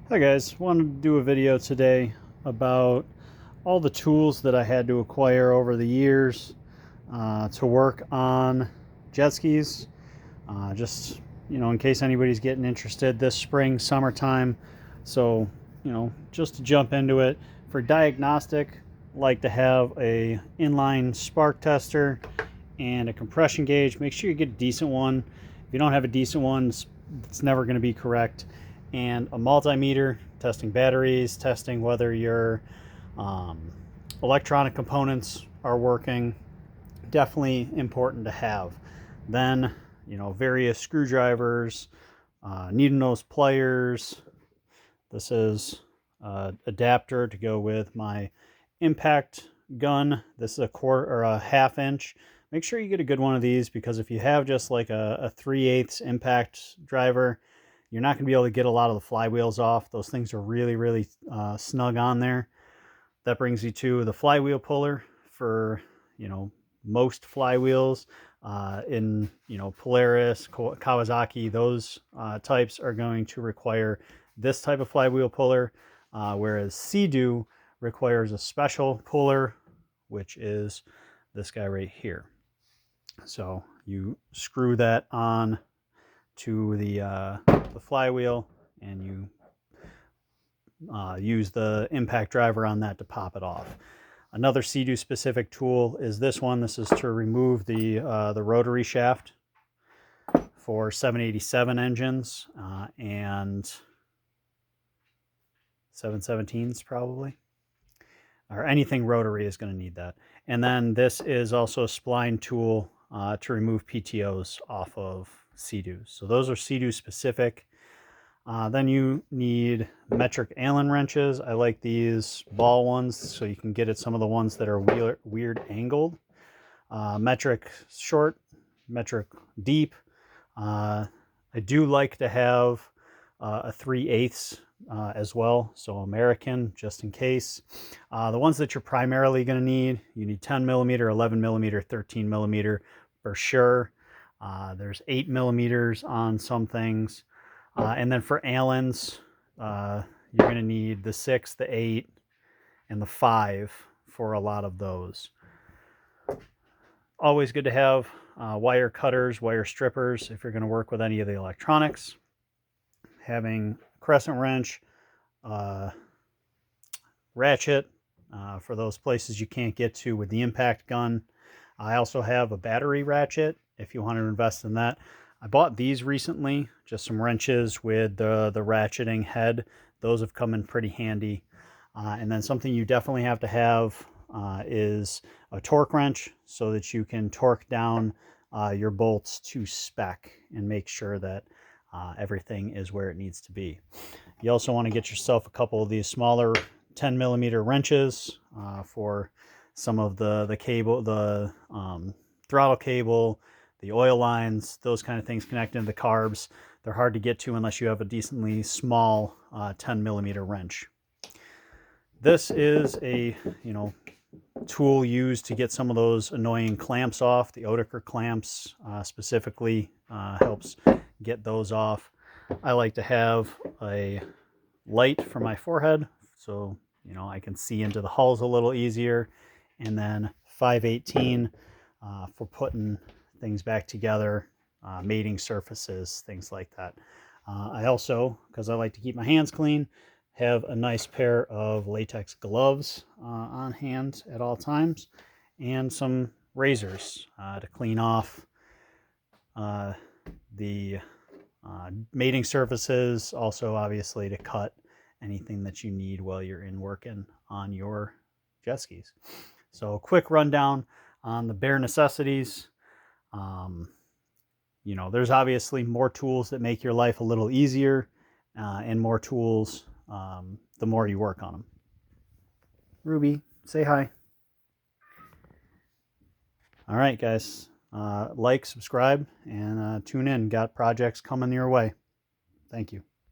Hi guys, wanted to do a video today about all the tools that I had to acquire over the years to work on jet skis. Just, in case anybody's getting interested this spring, summertime. So, just to jump into it, for diagnostic, I like to have a inline spark tester and a compression gauge. Make sure you get a decent one. If you don't have a decent one, it's never going to be correct. And a multimeter, testing batteries, testing whether your um, electronic components are working. Definitely important to have. Then, various screwdrivers, needle nose pliers. This is adapter to go with my impact gun. This is a quarter or a half inch. Make sure you get a good one of these, because if you have just like a 3/8 impact driver, you're not going to be able to get a lot of the flywheels off. Those things are really snug on there. That brings you to the flywheel puller for, most flywheels in, Polaris, Kawasaki. Those types are going to require this type of flywheel puller, whereas Seadoo requires a special puller, which is this guy right here. So you screw that on to the flywheel, and you use the impact driver on that to pop it off. Another Sea-Doo specific tool is this one. This is to remove the rotary shaft for 787 engines and 717s probably, or anything rotary is going to need that. And then this is also a spline tool to remove PTOs off of Sea-Doos. So those are Sea-Doo specific. Then you need metric Allen wrenches. I like these ball ones, so you can get at some of the ones that are weird angled. Metric short, metric deep. I do like to have a 3/8 as well, so American, just in case. The ones that you're primarily going to need, you need 10 millimeter, 11 millimeter, 13 millimeter for sure. There's 8 millimeters on some things. And then for Allens, you're going to need the 6, the 8, and the 5 for a lot of those. Always good to have wire cutters, wire strippers if you're going to work with any of the electronics. Having a crescent wrench, ratchet for those places you can't get to with the impact gun. I also have a battery ratchet if you want to invest in that. I bought these recently, just some wrenches with the ratcheting head. Those have come in pretty handy. And then something you definitely have to have is a torque wrench, so that you can torque down your bolts to spec and make sure that everything is where it needs to be. You also want to get yourself a couple of these smaller 10 millimeter wrenches for some of the cable, the throttle cable, the oil lines, those kind of things connected to the carbs. They're hard to get to unless you have a decently small 10 millimeter wrench. This is a tool used to get some of those annoying clamps off. The Oetiker clamps specifically helps get those off. I like to have a light for my forehead, so I can see into the hulls a little easier, and then 518 for putting things back together, mating surfaces, things like that. I also, because I like to keep my hands clean, have a nice pair of latex gloves on hand at all times, and some razors to clean off the mating surfaces, also obviously to cut anything that you need while you're in working on your jet skis. So a quick rundown on the bare necessities. There's obviously more tools that make your life a little easier, and more tools the more you work on them. Ruby, say hi. All right, guys. Like, subscribe, and tune in. Got projects coming your way. Thank you.